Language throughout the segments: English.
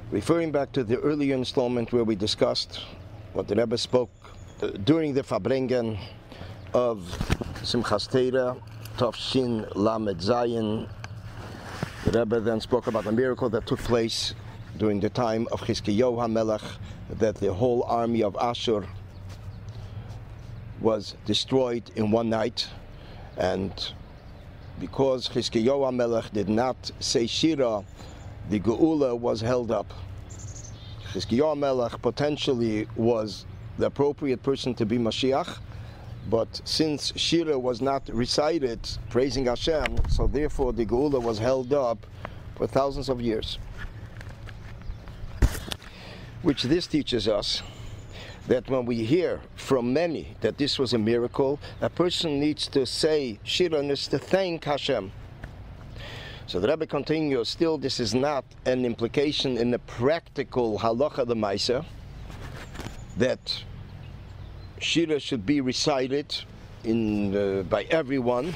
Referring back to the earlier installment where we discussed what the Rebbe spoke during the Farbrengen of Simchas Torah, Tafshin Lamed Zayin. The Rebbe then spoke about a miracle that took place during the time of Chizkiyahu HaMelech, that the whole army of Ashur was destroyed in one night, and because Chizkiyahu HaMelech did not say Shira, the Geula was held up. Chizkiyahu HaMelech potentially was the appropriate person to be Mashiach, but since Shira was not recited praising Hashem, so therefore the Geula was held up for thousands of years. Which this teaches us that when we hear from many that this was a miracle, a person needs to say Shira and is to thank Hashem. So the Rebbe continues, still this is not an implication in the practical halacha d'maaseh that Shira should be recited by everyone,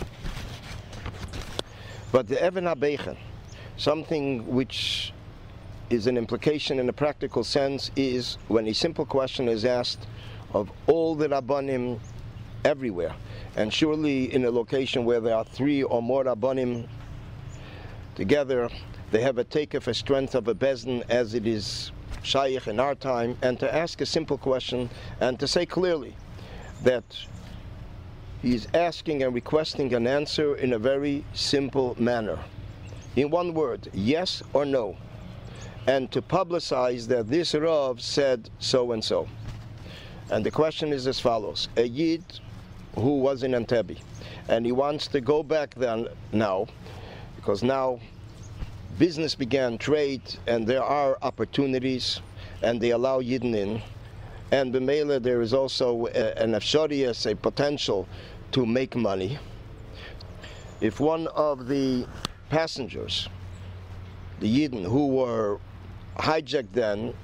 but the Even HaBeichen, something which is an implication in a practical sense, is when a simple question is asked of all the Rabbanim everywhere, and surely in a location where there are 3 or more Rabbanim together, they have a takeoff, a strength of a bezdin as it is shaykh in our time, and to ask a simple question and to say clearly that he is asking and requesting an answer in a very simple manner, in one word, yes or no, and to publicize that this Rav said so and so. And the question is as follows: a Yid who was in Antebi and he wants to go back then now, because now business began, trade, and there are opportunities, and they allow Yidden in, and b'meila there is also an afsharius, a potential to make money. If one of the passengers, the Yidden who were hijacked then,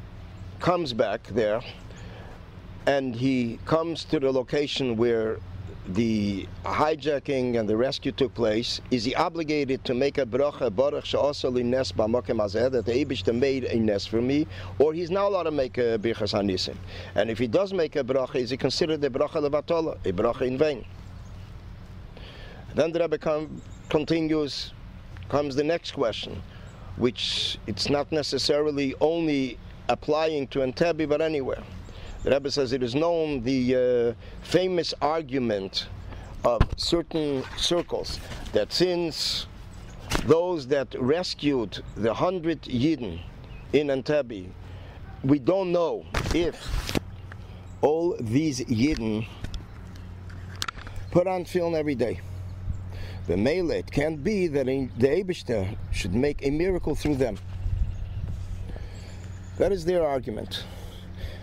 comes back there, and he comes to the location where the hijacking and the rescue took place, is he obligated to make a bracha, baruch she'asa li nes b'makom hazeh, that the Eibishter made a nes for me, or he's not allowed to make a birchas hanisim? And if he does make a bracha, is he considered a bracha levatola, a bracha in vain? Then the Rebbe continues, comes the next question, which it's not necessarily only applying to Antebi, but anywhere. The Rebbe says it is known, the famous argument of certain circles, that since those that rescued the 100 Yidden in Antebi, we don't know if all these Yidden put on film every day. The Mele, it can't be that the Eibishter should make a miracle through them. That is their argument.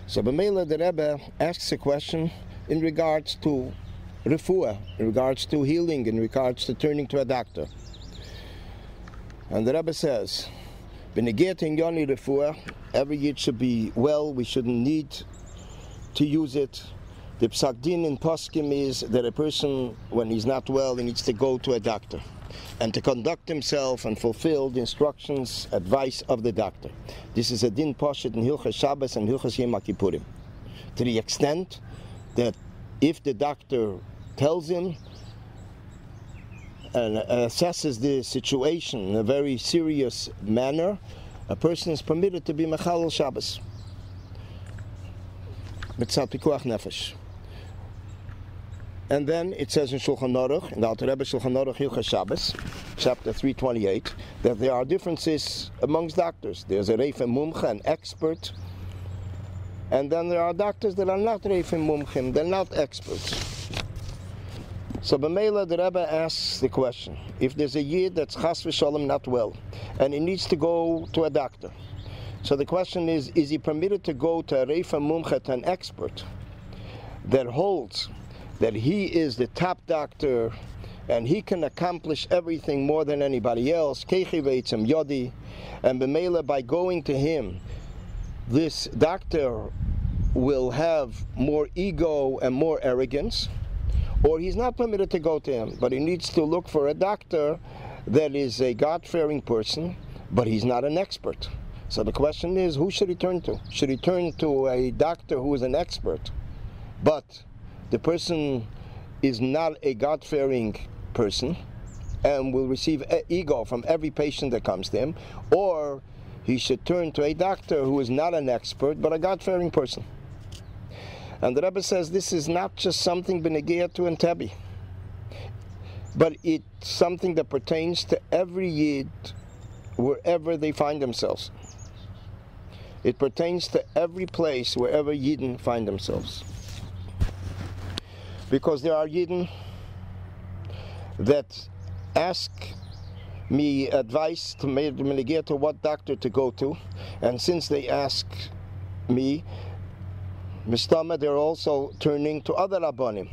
So b'meila the Rebbe asks a question in regards to refuah, in regards to healing, in regards to turning to a doctor. And the Rebbe says, b'negiat in yoni refuah, every yid should be well, we shouldn't need to use it. The psak din in poskim is that a person, when he's not well, he needs to go to a doctor and to conduct himself and fulfill the instructions, advice of the doctor. This is a din poshet in Hilchas Shabbos and Hilchas Yom Kippurim, to the extent that if the doctor tells him and assesses the situation in a very serious manner, a person is permitted to be mechalel Shabbos. Mitzat pikuach nefesh. And then it says in Shulchan Aruch, in the Alter Rebbe Shulchan Aruch Hilchas Shabbos, chapter 328, that there are differences amongst doctors. There's a Reif and Mumcha, an expert, and then there are doctors that are not Reif and Mumchim, they're not experts. So b'meila the Rebbe asks the question, if there's a Yid that's chas v'shalom not well, and he needs to go to a doctor, so the question is he permitted to go to a Reif and Mumcha, to an expert that holds that he is the top doctor and he can accomplish everything more than anybody else, kechi veitzim yodi, and b'meila by going to him, this doctor will have more ego and more arrogance, or he's not permitted to go to him, but he needs to look for a doctor that is a God-fearing person, but he's not an expert. So the question is, who should he turn to? Should he turn to a doctor who is an expert, but the person is not a God-fearing person and will receive ego from every patient that comes to him, or he should turn to a doctor who is not an expert but a God-fearing person? And the Rebbe says this is not just something benegea to Antebi, but it's something that pertains to every Yid wherever they find themselves. It pertains to every place wherever Yidden find themselves. Because there are Yidden that ask me advice to what doctor to go to, and since they ask me, Mistama, they're also turning to other Rabbanim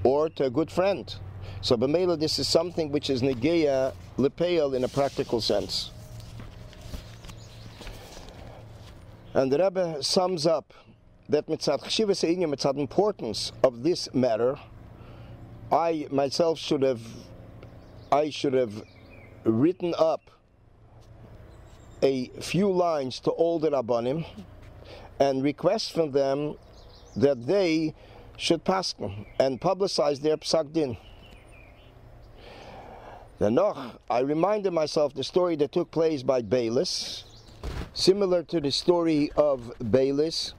or to a good friend. So b'meila, this is something which is negeya lepeil in a practical sense. And the Rebbe sums up that mitzad chshivas ha'inyan, mitzad importance of this matter, I myself should have written up a few lines to all the Rabbanim and request from them that they should paskin and publicize their psak din. Then I reminded myself the story that took place by Beilis, similar to the story of Beilis.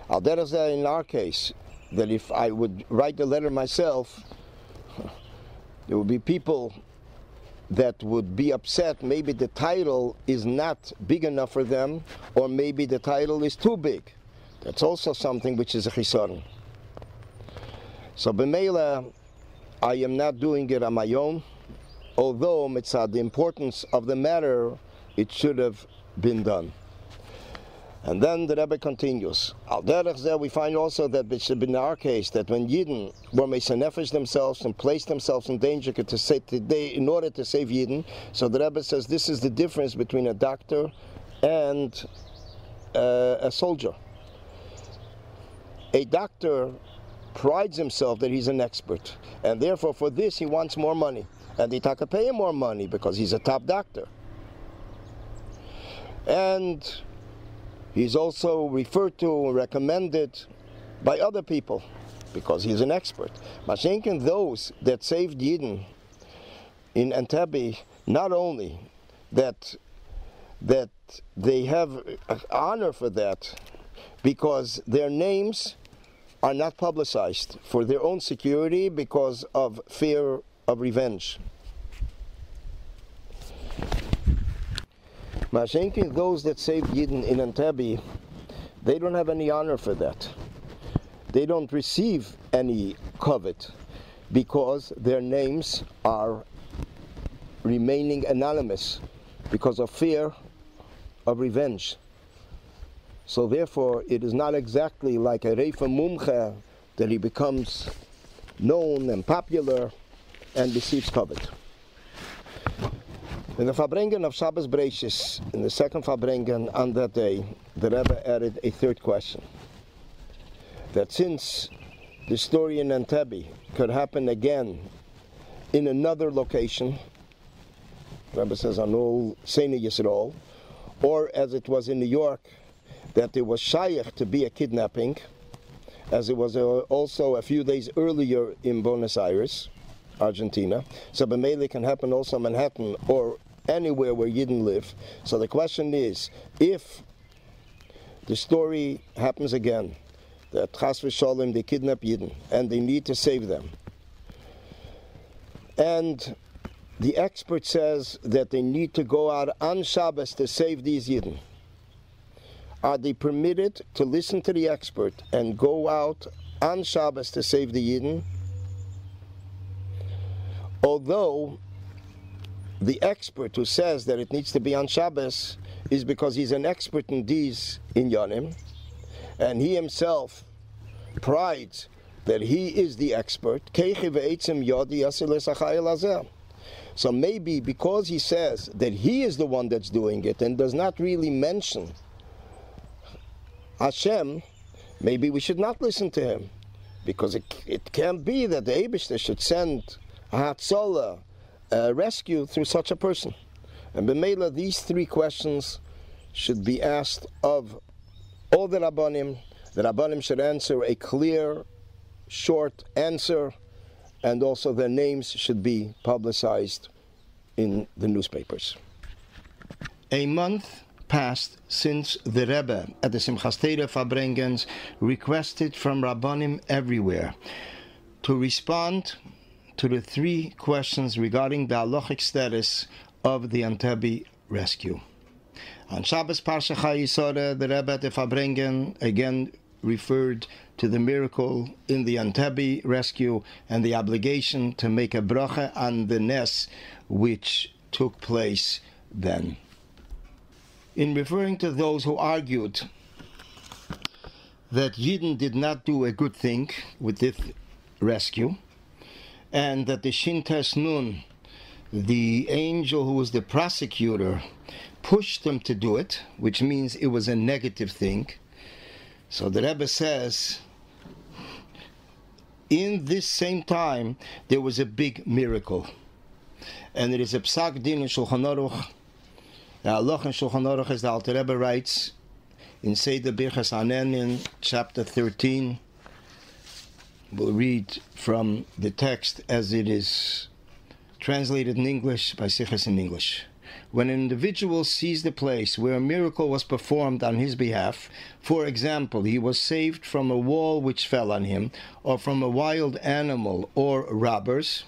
That is in our case, that if I would write the letter myself, there would be people that would be upset. Maybe the title is not big enough for them, or maybe the title is too big. That's also something which is a chisaron. So b'meila, I am not doing it on my own, although mitzad the importance of the matter, it should have been done. And then the Rebbe continues. Al derech zeh, we find also that it should be in our case that when Yidden were mesanefesh themselves and placed themselves in danger in order to save Yidden, so the Rebbe says this is the difference between a doctor and a soldier. A doctor prides himself that he's an expert, and therefore for this he wants more money, and they take pay him more money because he's a top doctor. And he's also referred to and recommended by other people because he's an expert. Mashenkin, those that saved Yidden in Antebi, not only that they have honor for that, because their names are not publicized for their own security because of fear of revenge. Mashenkin, those that saved Yidden in Antebi, they don't have any honor for that. They don't receive any covet because their names are remaining anonymous because of fear of revenge. So therefore, it is not exactly like a reifa mumche that he becomes known and popular and receives covet. In the Farbrengen of Shabbos Breishis, in the second Farbrengen on that day, the Rebbe added a third question. That since the story in Antebi could happen again in another location, the Rebbe says on all Seine Yisrael, or as it was in New York, that it was shaykh to be a kidnapping, as it was also a few days earlier in Buenos Aires, Argentina. So b'meila can happen also in Manhattan or anywhere where Yidden live. So the question is, if the story happens again, that Chas v'Sholem, they kidnap Yidden and they need to save them, and the expert says that they need to go out on Shabbos to save these Yidden, are they permitted to listen to the expert and go out on Shabbos to save the Yidden? Although the expert who says that it needs to be on Shabbos is because he's an expert in these inyanim, and he himself prides that he is the expert. So maybe because he says that he is the one that's doing it and does not really mention Hashem, maybe we should not listen to him, because it can't be that the Eibishter should send a Hatzolah, rescue through such a person. And b'meila, these three questions should be asked of all the Rabbanim. The Rabbanim should answer a clear, short answer, and also their names should be publicized in the newspapers. A month passed since the Rebbe at the Simchas Torah Farbrengens requested from Rabbanim everywhere to respond to the 3 questions regarding the halachic status of the Antebi rescue. On Shabbos Parsha Chayisore, the Rebbe at the Farbrengen again referred to the miracle in the Antebi rescue and the obligation to make a bracha on the nes which took place then. In referring to those who argued that Yidden did not do a good thing with this rescue, and that the Shintas Nun, the angel who was the prosecutor, pushed them to do it, which means it was a negative thing. So the Rebbe says, in this same time, there was a big miracle. And it is a psak din in Shulchan Aruch. The halach in Shulchan Aruch, as the Alter Rebbe writes, in Seder Birchas Hanen in chapter 13, we'll read from the text as it is translated in English by Sichas in English. When an individual sees the place where a miracle was performed on his behalf, for example, he was saved from a wall which fell on him, or from a wild animal or robbers,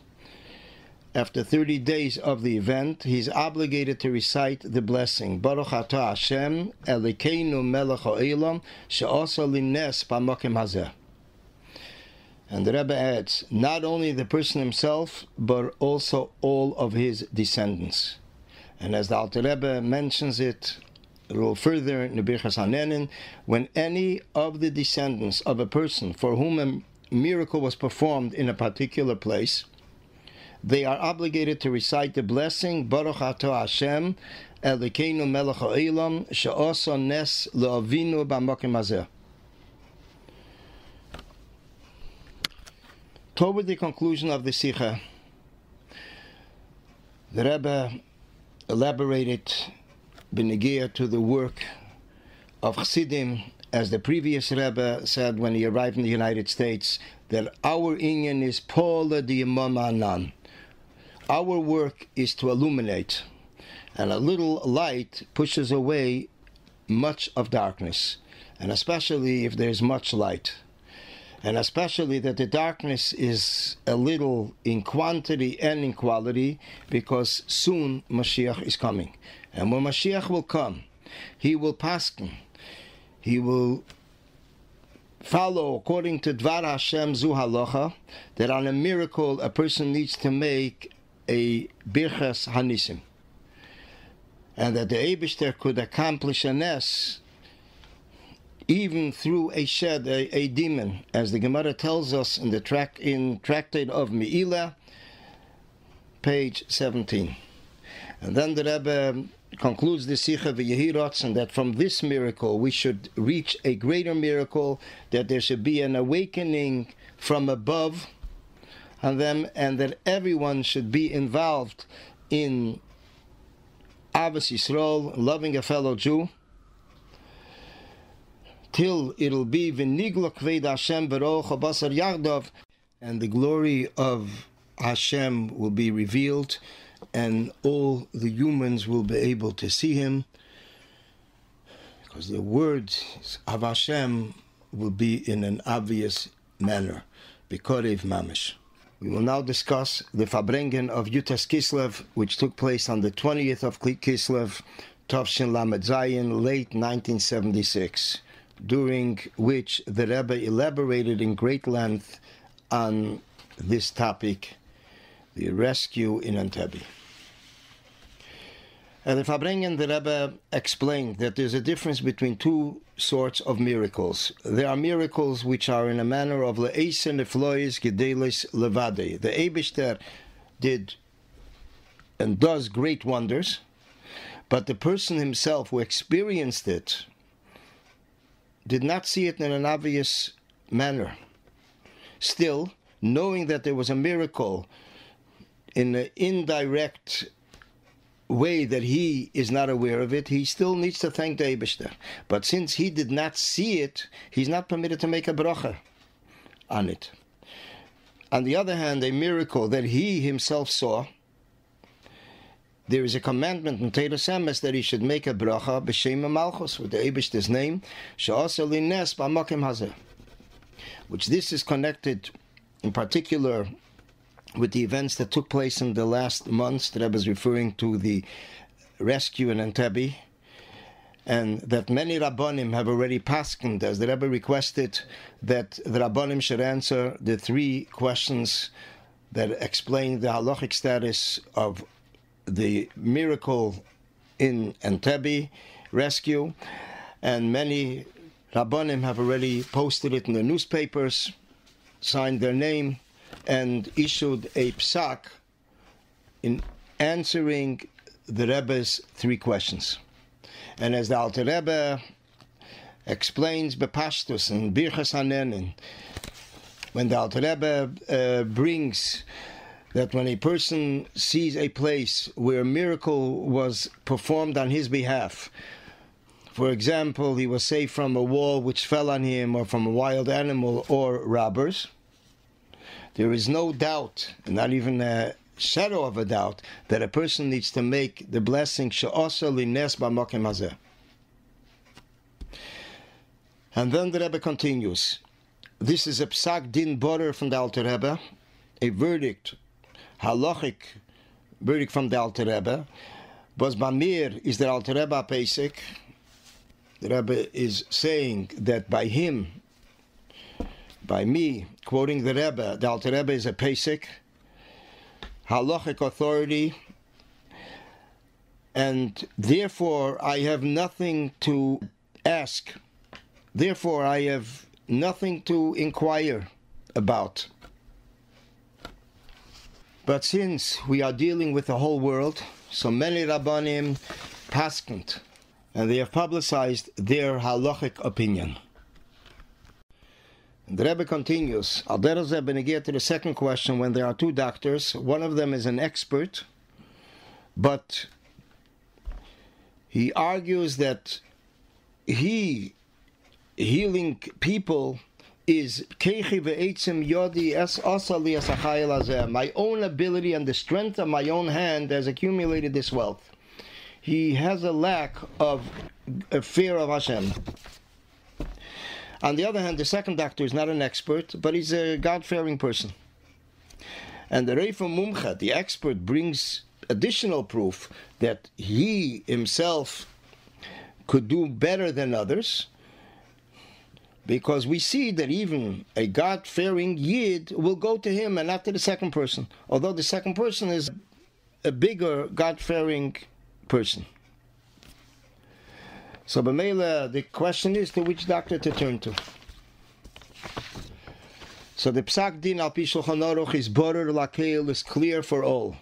after 30 days of the event, he is obligated to recite the blessing, Baruch Atah Hashem, Elokeinu melech ha'olam, she'asa lines b'makom hazeh. And the Rebbe adds, not only the person himself, but also all of his descendants. And as the Alter Rebbe mentions it a little further in the Birchas Hanenin, when any of the descendants of a person for whom a miracle was performed in a particular place, they are obligated to recite the blessing, Baruch Atah Hashem, Elokeinu melech ha'olam, she'asa nes le'avinu b'makom hazeh. Toward the conclusion of the Sikha, the Rebbe elaborated b'negia to the work of Chassidim, as the previous Rebbe said when he arrived in the United States, that our inyan is Paula d'Yamam Anan. Our work is to illuminate, and a little light pushes away much of darkness, and especially if there's much light. And especially that the darkness is a little in quantity and in quality, because soon Mashiach is coming. And when Mashiach will come, he will paskin, he will follow according to Dvar Hashem Zu Halacha, that on a miracle a person needs to make a Birchas Hanisim. And that the Eibishter could accomplish a nes even through a shed, a demon, as the Gemara tells us in the Tractate of Me'ilah, page 17. And then the Rebbe concludes the Sikha v'Yehirotz, and that from this miracle we should reach a greater miracle, that there should be an awakening from above on them, and that everyone should be involved in Avos Yisrael, loving a fellow Jew, till it'll be v'niglo kved Hashem v'roch habasar yardov, and the glory of Hashem will be revealed, and all the humans will be able to see Him, because the words of Hashem will be in an obvious manner, b'korev mamish. We will now discuss the Farbrengen of Yutas Kislev, which took place on the 20th of Kislev, Tovshin Lamed Zayin, late 1976, during which the Rebbe elaborated in great length on this topic, the rescue in Antebi. At the Farbrengen, the Rebbe explained that there's a difference between 2 sorts of miracles. There are miracles which are in a manner of le'eisen neflois gedelis levade. The Eibishter did and does great wonders, but the person himself who experienced it did not see it in an obvious manner. Still, knowing that there was a miracle in an indirect way that he is not aware of it, he still needs to thank the Eibishter. But since he did not see it, he's not permitted to make a bracha on it. On the other hand, a miracle that he himself saw, there is a commandment in Teres Emes that he should make a bracha b'shem Malchus, with the Eibishter's name, she'asa lines b'makim hazeh, which this is connected in particular with the events that took place in the last months that I was referring to, the rescue in Antebi, and that many Rabbanim have already paskened, as the Rebbe requested, that the Rabbanim should answer the 3 questions that explain the halachic status of the miracle in Antebi rescue, and many Rabbanim have already posted it in the newspapers, signed their name, and issued a psak in answering the Rebbe's 3 questions. And as the Alter Rebbe explains Bepashtus and Birchas Hanenin, when the Alter Rebbe brings that when a person sees a place where a miracle was performed on his behalf, for example, he was saved from a wall which fell on him, or from a wild animal, or robbers, there is no doubt, not even a shadow of a doubt, that a person needs to make the blessing she'asa lines b'makim hazeh. And then the Rebbe continues. This is a psak din borer from the Alter Rebbe, a verdict, halachic verdict from the Alter Rebbe. Bas b'mir is the Alter Rebbe a pesik. The Rebbe is saying that by him, by me, quoting the Rebbe, the Alter Rebbe is a pesik, halachic authority, and therefore I have nothing to ask. Therefore I have nothing to inquire about. But since we are dealing with the whole world, so many Rabbanim paskent, and they have publicized their halachic opinion. The Rebbe continues, Al derech zeh b'negea to the second question, when there are 2 doctors, one of them is an expert, but he argues that he healing people is keichi ve'etzim yodi es asali es achayel hazeh. My own ability and the strength of my own hand has accumulated this wealth. He has a lack of a fear of Hashem. On the other hand, the second doctor is not an expert, but he's a God-fearing person. And the Reifa Mumcha, the expert, brings additional proof that he himself could do better than others, because we see that even a God-fearing Yid will go to him and not to the second person, although the second person is a bigger God-fearing person. So b'meila, the question is to which doctor to turn to. So the psak din al pi Shulchan Aruch is borer lakeil, is clear for all,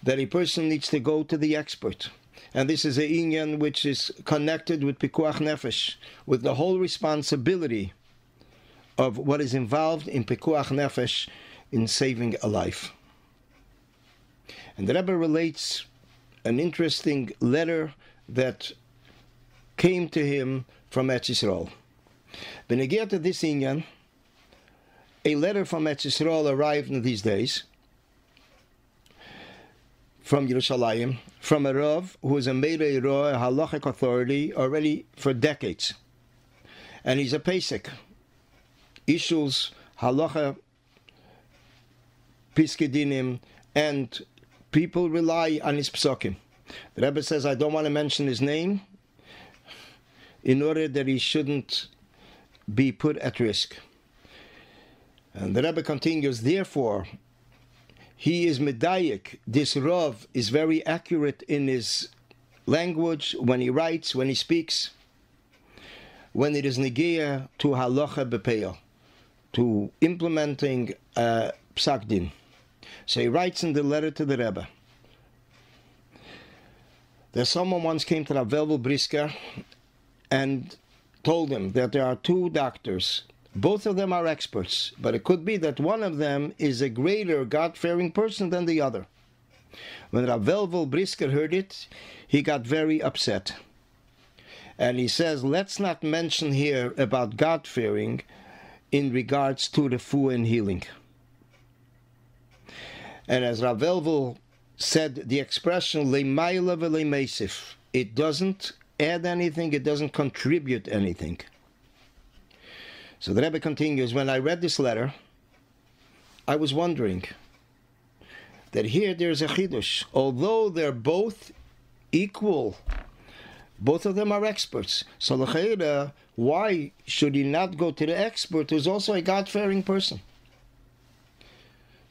that a person needs to go to the expert. And this is a inyan which is connected with pikuach nefesh, with the whole responsibility of what is involved in pikuach nefesh, in saving a life. And the Rebbe relates an interesting letter that came to him from Eretz Yisrael. B'negea to this inyan, a letter from Eretz Yisrael arrived in these days from Yerushalayim, from a Rav who is a Meirei Roa, a halachic authority already for decades. And he's a pesik, issues halacha piskedinim, and people rely on his psakim. The Rebbe says, I don't want to mention his name in order that he shouldn't be put at risk. And the Rebbe continues, therefore, he is medayik. This Rav is very accurate in his language, when he writes, when he speaks, when it is negia to halacha bepeil, to implementing psak din. So he writes in the letter to the Rebbe that someone once came to Rav Velvel Brisker and told him that there are 2 doctors. Both of them are experts, but it could be that one of them is a greater God-fearing person than the other. When Rav Velvel Brisker heard it, he got very upset. And he says, let's not mention here about God-fearing in regards to the refuah and healing. And as Rav Velvel said, the expression leimayla v'leimeisif, it doesn't add anything, it doesn't contribute anything. So the Rebbe continues, when I read this letter, I was wondering that here there's a chidush. Although they're both equal, both of them are experts. So l'cheira, why should he not go to the expert who's also a God-fearing person?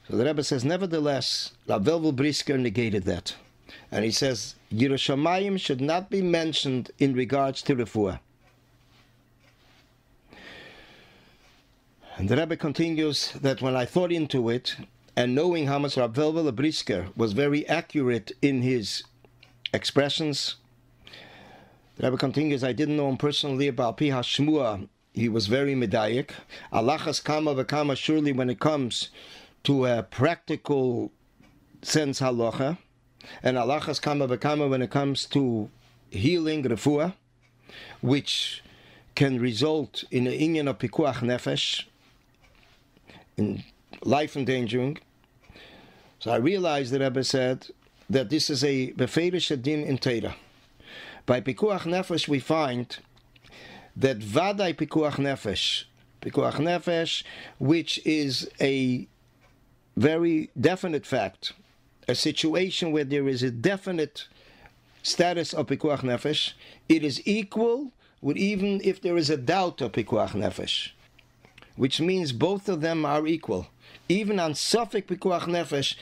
So the Rebbe says, nevertheless, Rav Velvel Brisker negated that. And he says, Yerushalayim should not be mentioned in regards to refuah. And the Rebbe continues that when I thought into it, and knowing how much Rav Velvel Brisker was very accurate in his expressions, the Rebbe continues, I didn't know him personally, about Pi HaShmua, he was very medayik. Alachas kama v'kama, surely when it comes to a practical sense halacha, and alachas kama v'kama when it comes to healing, refuah, which can result in an inyan of pikuach nefesh, in life endangering. So I realized that Rebbe said that this is a beferish din in Torah. By pikuach nefesh we find that vadai pikuach nefesh, which is a very definite fact, a situation where there is a definite status of pikuach nefesh, it is equal with even if there is a doubt of pikuach nefesh, which means both of them are equal. Even on Safek pikuach nefesh,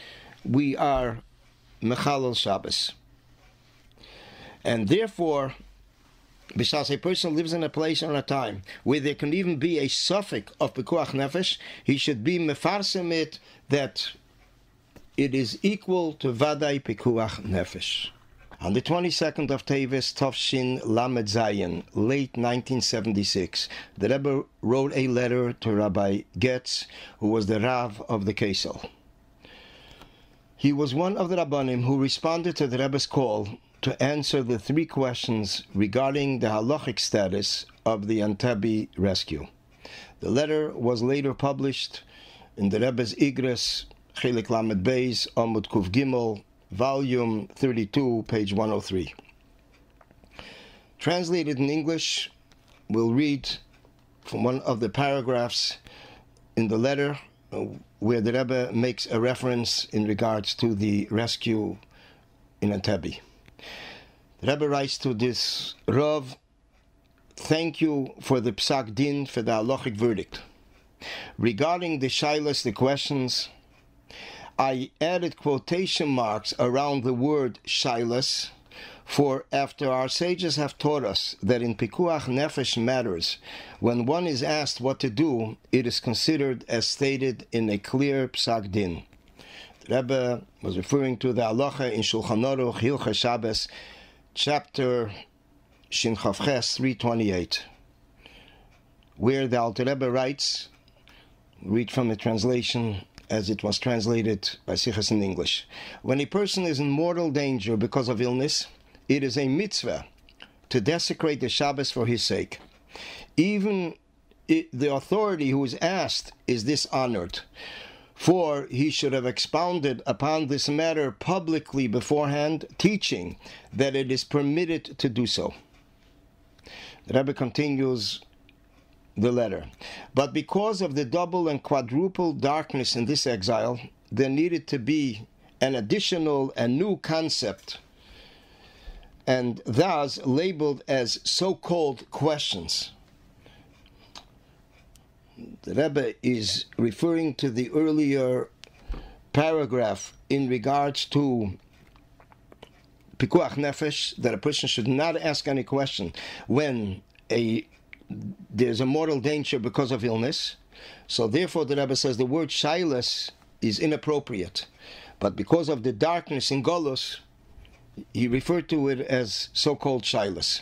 we are mechalel Shabbos. And therefore, besides a person lives in a place or a time where there can even be a suffix of pikuach nefesh, he should be mefarsem it that it is equal to vadai pikuach nefesh. On the 22nd of Teves, Tavshin Lamed Zayin, late 1976, the Rebbe wrote a letter to Rabbi Getz, who was the Rav of the Kesel. He was one of the Rabbanim who responded to the Rebbe's call to answer the 3 questions regarding the halachic status of the Antebi rescue. The letter was later published in the Rebbe's Igros, Chelik Lamed Beis, Amud Kuf Gimel, Volume 32, page 103. Translated in English, we'll read from one of the paragraphs in the letter where the Rebbe makes a reference in regards to the rescue in Antebi. The Rebbe writes to this Rav, thank you for the psak din, for the halachic verdict. Regarding the shailas, the questions, I added quotation marks around the word shailas, for after our sages have taught us that in pikuach nefesh matters, when one is asked what to do, it is considered as stated in a clear psak din. The Rebbe was referring to the halacha in Shulchan Aruch, Hilchos Shabbos, chapter Shin Chav Ches 328, where the Alter Rebbe writes, read from the translation as it was translated by Sichos in English. When a person is in mortal danger because of illness, it is a mitzvah to desecrate the Shabbos for his sake. Even the authority who is asked is dishonored, for he should have expounded upon this matter publicly beforehand, teaching that it is permitted to do so. The Rebbe continues the letter. But because of the double and quadruple darkness in this exile, there needed to be an additional and new concept, and thus labeled as so-called questions. The Rebbe is referring to the earlier paragraph in regards to pikuach nefesh, that a person should not ask any question when there's a mortal danger because of illness. So therefore the Rebbe says the word shailas is inappropriate. But because of the darkness in Golus, he referred to it as so-called shailas.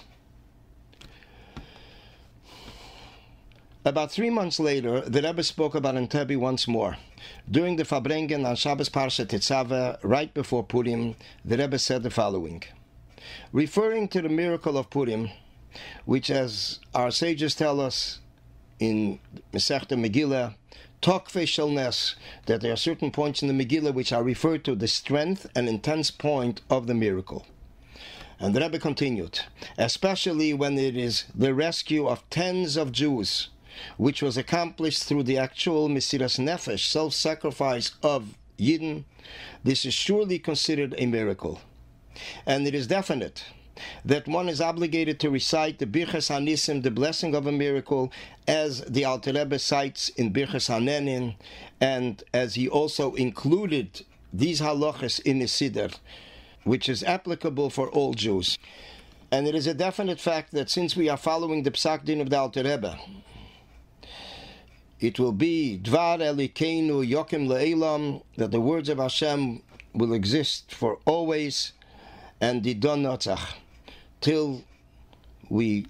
About 3 months later, the Rebbe spoke about Antebi once more. During the Farbrengen on Shabbos Parsha Tetzaveh, right before Purim, the Rebbe said the following. Referring to the miracle of Purim, which, as our sages tell us in Masechta Megillah, Tokfe Shel Nes, that there are certain points in the Megillah which are referred to the strength and intense point of the miracle. And the Rebbe continued, especially when it is the rescue of tens of Jews, which was accomplished through the actual Mesiras Nefesh, self-sacrifice of Yidden, this is surely considered a miracle. And it is definite that one is obligated to recite the Birchas HaNisim, the blessing of a miracle, as the Alter Rebbe cites in Birchas HaNenin, and as he also included these halachas in his Siddur, which is applicable for all Jews. And it is a definite fact that since we are following the Psak Din of the Alter Rebbe, it will be Dvar Elikeinu Yokim Le'elam, that the words of Hashem will exist for always, and Didon Notzach, till we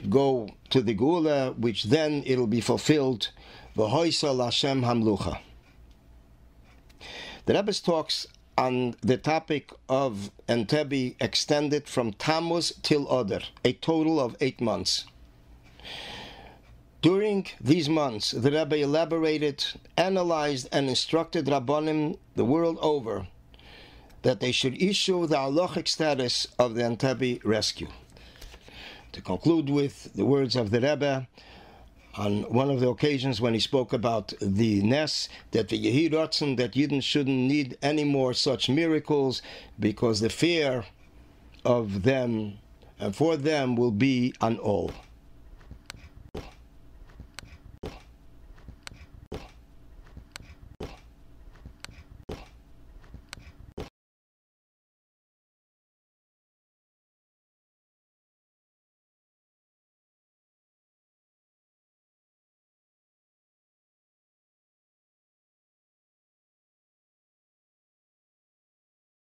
go to the Geula, which then it'll be fulfilled, V'hoisal Hashem Hamlucha. The Rebbe's talks on the topic of Antebi extended from Tammuz till Adar, a total of 8 months. During these months, the Rebbe elaborated, analyzed, and instructed Rabbanim the world over that they should issue the halachic status of the Antebi rescue. To conclude with the words of the Rebbe, on one of the occasions when he spoke about the Nes, that the Yehi Ratzon, that Yidden shouldn't need any more such miracles, because the fear of them and for them will be on all.